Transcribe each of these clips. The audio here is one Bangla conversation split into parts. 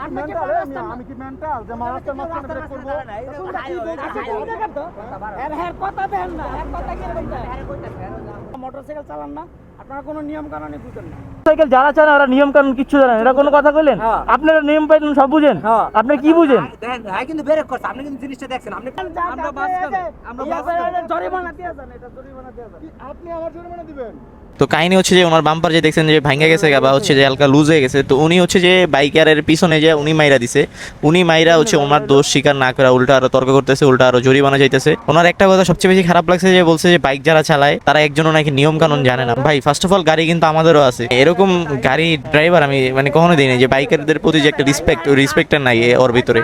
আমি কি মেন্টাল যে রাস্তার মাঝখানে ব্রেক করবো? মোটরসাইকেল চালান না, আপনারা কোনো নিয়ম কানুনই বুঝেন না। সাইকেল যারা চালান ওরা নিয়ম কানুন কিচ্ছু জানেন, এটা কোনো কথা কইলেন? আপনারা নিয়ম পাইলেন সব বুঝেন, আপনি কি বুঝেন? কিন্তু ব্রেক করছে, আপনি কিন্তু জিনিসটা দেখছেন। আপনি আমার জরিমানা দিবেন? তো কাহিনী হচ্ছে যে ওনার বাম্পার যে দেখছেন যে ভাঙ্গা গেছে বা হচ্ছে যে হালকা লুজ হয়ে গেছে, তো উনি হচ্ছে যে বাইকারের পিছনে যে উনি মাইরা দিছে, উনি মাইরা হচ্ছে ওনার দোষ স্বীকার না করে উল্টা আরো তর্ক করতেছে, উল্টা আরো জরিমানা যাইতেছে। ওনার একটা কথা সবচেয়ে বেশি খারাপ লাগছে যে বলছে যে বাইক যারা চালায় তারা একজনও নাকি নিয়ম কানুন জানে না। ভাই ফার্স্ট অফ অল গাড়ি কিন্তু আমাদেরও আছে, এরকম গাড়ি ড্রাইভার আমি মানে কখনো দিই না যে বাইকারদের প্রতি যে একটা রিসপেক্ট, ওই রিসপেক্টটা নাই ওর ভিতরে।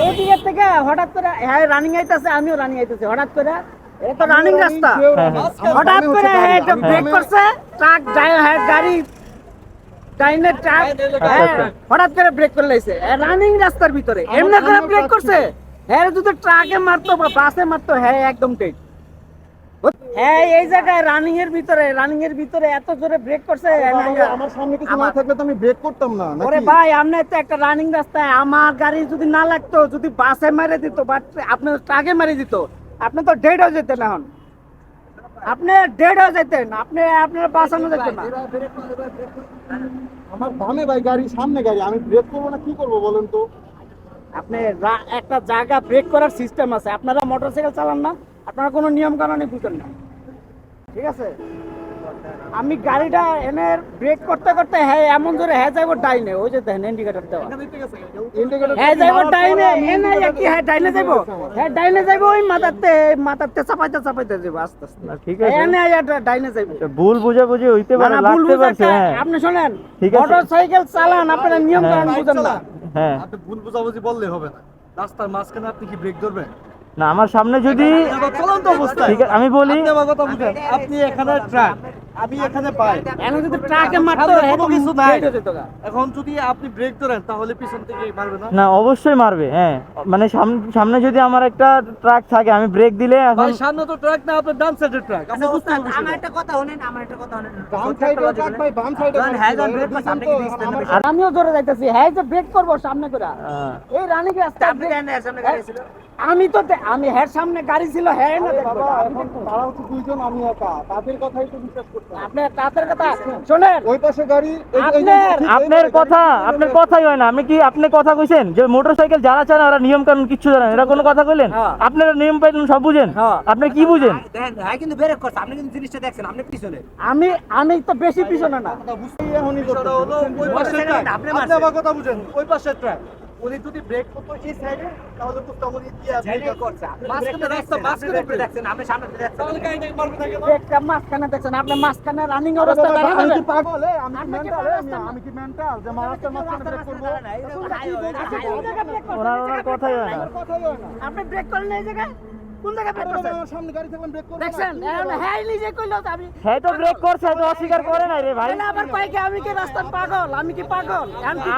এদিকে থেকে হঠাৎ করে হ্যাঁ রানিং আইতাছে, আমিও রানিং আইতাছি, হঠাৎ করে এটা তো রানিং রাস্তা, হঠাৎ করে হ্যাঁ এটা ব্রেক করছে, ট্রাক হ্যাঁ গাড়ি ডাইনের ট্রাক হঠাৎ করে ব্রেক করে লাইছে রানিং রাস্তার ভিতরে, এমনি করে ব্রেক করছে। হ্যাঁ যদি ট্রাকে মারতো বা বাসে মারতো হ্যাঁ একদম ঠিক। হ্যাঁ এই জায়গায় রানিং এর ভিতরে এত জোরে ব্রেক করছে। আমার সামনে কিছু না থাকলে তো আমি ব্রেক করতাম না। ওরে ভাই আপনি তো একটা রানিং রাস্তায়, আমার গাড়ি যদি না লাগতো, যদি বাসে মেরে দিত বা আপনি ট্রাকে মেরে দিত, আপনি তো ডেড হয়ে যেতেন। এখন আপনি ডেড হয়ে যেতেন, আপনার বাঁচানো যেত না। আমার বামে ভাই গাড়ি, সামনে গাড়ি, আমি ব্রেক করবো না কি করবো বলেন তো? আপনি একটা জায়গা ব্রেক করার সিস্টেম আছে, আপনারা মোটরসাইকেল চালান না, আপনারা কোনো নিয়ম কানুনই বুঝেন না, ঠিক আছে? আমি গাড়িটা এনে ব্রেক করতে করতে হ্যাঁ এমন জোরে হ্যাঁ যাইব ডাইনে, ওই যে দেখেন ইন্ডিকেটর দেওয়া, হ্যাঁ যাইব ডাইনে, এনে কি হ্যাঁ ডাইনে যাইব, হ্যাঁ ডাইনে যাইব, ওই মাথাতে চাপাইতে যাইব আস্তে আস্তে, ঠিক আছে এনে ডাইনে যাইব। ভুল বুঝাবুঝি হইতে পারে, লাগতে পারছে। হ্যাঁ আপনি শুনেন, ঠিক আছে। মোটরসাইকেল চালান, আপনারা নিয়ম কানুন বুঝেন না। হ্যাঁ আপনি ভুল বুঝাবুঝি বললে হবে না। রাস্তার মাঝখানে আপনি কি ব্রেক ধরবেন? না, আমার সামনে যদি চলন্ত অবস্থায় ঠিক আছে আমি বলি, আপনি আমার কথা বুঝেন, আপনি এখানে ট্রাক, আমি এখানে পাই, এনে যদি ট্রাকে মারতো কোনো কিছু নাই। ডেড হয়ে যেত গা। এখন যদি আপনি ব্রেক ধরেন তাহলে পিছন থেকে মারবে না? না অবশ্যই মারবে। হ্যাঁ মানে সামনে যদি আমার একটা ট্রাক থাকে, আমি ব্রেক দিলে এখন ভাই সামনে তো ট্রাক না, আপনার ডান সাইডের ট্রাক, আপনি বুঝতে পারবেন। আমার একটা কথা শুনেন, ডান সাইডের ট্রাক ভাই, বাম সাইডে হ্যাঁ যখন ব্রেক করছে আপনি কি দিচ্ছেন? আর আমিও জোরে যাইতেছি, হ্যাঁ যে ব্রেক করবো সামনে করে, এই রানিং রাস্তা আপনি কেন সামনে গাড়ি ছিল? আমি হ্যাঁ সামনে গাড়ি ছিল, হ্যাঁ না দেখবো। এখন তো তারা হচ্ছে দুইজন, আমি একা, তাদের কথাই তো বিশ্বাস করতে হবে। আপনি তাদের কথা শোনেন, ওই পাশে গাড়ি, আপনার কথাই হয় না। আপনি কথা কইছেন যে মোটরসাইকেল যারা চালান ওরা নিয়ম কানুন কিচ্ছু জানেন, এটা কোনো কথা কইলেন? আপনারা নিয়ম পাইলেন সব বুঝেন, আপনি কি বুঝেন? দেখেন হ্যাঁ কিন্তু ব্রেক করছে, আপনি কিন্তু জিনিসটা দেখছেন। আপনি পিছনে, আমি তো বেশি পিছনে না। এখনই করতে হলো ওই পাশে ট্রাক, আপনি আমার কথা বুঝেন, ওই পাশে ট্রাক। উনি যদি ব্রেক করতো এই সাইডে তাহলে বুঝতে হবে কি ব্রেক করছে। মাঝখানে রাস্তা, মাঝখানে ব্রেক দেখছেন, আপনি সামনে দেখছেন। তাহলে গাড়িটা মারবে না কেন? ব্রেকটা মাঝখানে দেখছেন, আপনি মাঝখানে রানিং অবস্থা দাঁড়িয়ে আমি কি যাবেন। পাগল? আমি কি মেন্টাল যে রাস্তার মাঝখানে ব্রেক করবো? ওনার কথাই হয় না। কথাই হয় না। আপনি ব্রেক করলেন এই জায়গায়, কোন জায়গায় ব্রেক করছেন? আমার সামনে গাড়ি থাকলে ব্রেক করবো না। দেখছেন হ্যাঁ নিজে কইলো তো আমি হ্যাঁ তো ব্রেক করছে, তো অস্বীকার করে নাই রে ভাই। তাহলে আবার কয় কি আমি কি রাস্তার পাগল? আমি কি পাগল?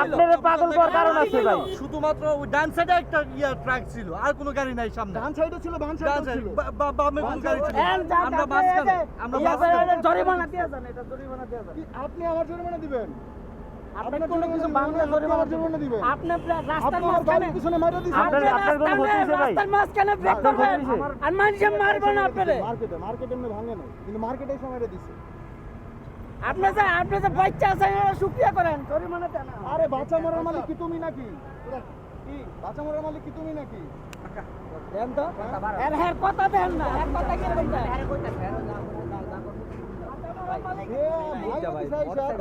আপনার পাগল করার কারণ আছে ভাই। শুধুমাত্র ওই ডান সাইডে একটা ট্রাক ছিল, আর কোনো গাড়ি নাই সামনে। ডান সাইডে ছিল, বাম সাইডে ছিল, বামে কোন গাড়ি ছিল? আমরা মাঝখানে জরিমানা দিয়ে যান, এটা জরিমানা দিয়ে যান। আপনি আমার জরিমানা দিবেন? আপনি কোনো কিছু বাংলা জরিমানা দিবেন? আপনি রাস্তার আপনার মাঝখানে গাড়ির পিছনে মাইরা দিছেন। আপনার কোনো ক্ষতি হয়েছে ভাই? রাস্তার মাঝখানে ব্রেক করবেন আর মানুষে মারবে না আপনারে। মার্কেটে এমনি ভাঙে না, কিন্তু মার্কেটে এসে মাইরা দিছে। আপনি যে বাচ্চা আছেন শুকরিয়া করেন, জরিমানা দেন না। আরে বাচ্চা মরার মালিক কি তুমি নাকি? কি বাচ্চা মরার মালিক কি তুমি নাকি? দেন তো এর হ্যাঁ কথা দেন না, এক কথা কি বলতে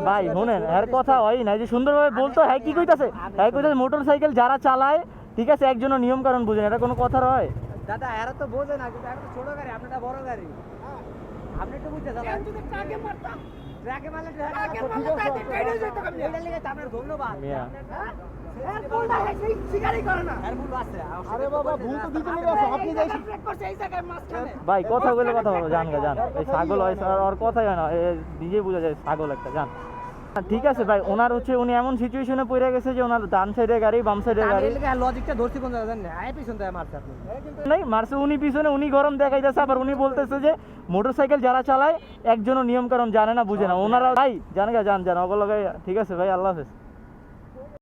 ভাই শুনেন, এর কথা হয় না যে সুন্দরভাবে বলতো। হ্যাঁ কি কইতাছে? হ্যাঁ কইতাছে মোটরসাইকেল যারা চালায়, ঠিক আছে, একজনও নিয়ম কানুন বুঝেন, এটা কোনো কথা হয়? দাদা এরা তো বোঝে না, কিন্তু একটা ছোট গাড়ি, আপনারটা বড় গাড়ি, আপনি একটু বুঝতে চালান। যদি ট্রাকে মারতাম, ট্রাকে মারলে ট্রাকে মারলে তাতে কেটে যেত কেমনে? এটা লেগে আপনার ধন্যবাদ। মিয়া এর কোনটা সেই শিকারই করে না। আর ভুল আছে। আরে বাবা ভুল তো দুজনেরই আছে, আপনি যাই ব্রেক করছে এই জায়গায় মাঝখানে। ভাই কথা বলে কথা বলো, জান এই ছাগল হয় আর কথাই হয় না, নিজে বোঝা যায় ছাগল একটা, জান। ঠিক আছে ভাই, ওনার হচ্ছে উনি এমন সিচুয়েশনে পড়ে গেছে যে ওনার ডান সাইডে গাড়ি, বাম সাইডে গাড়ি, লজিকটা ধরছি কোন জায়গা জানেন? আয় পিছন থেকে মারছে আপনি। নাই মারছে উনি পিছনে, উনি গরম দেখাইতেছে, আবার উনি বলতেছে যে মোটরসাইকেল যারা চালায় একজনও নিয়ম কানুন জানে না, বুঝে না। ওনারা ভাই জান অবলগাই। ঠিক আছে ভাই, আল্লাহ হাফেজ।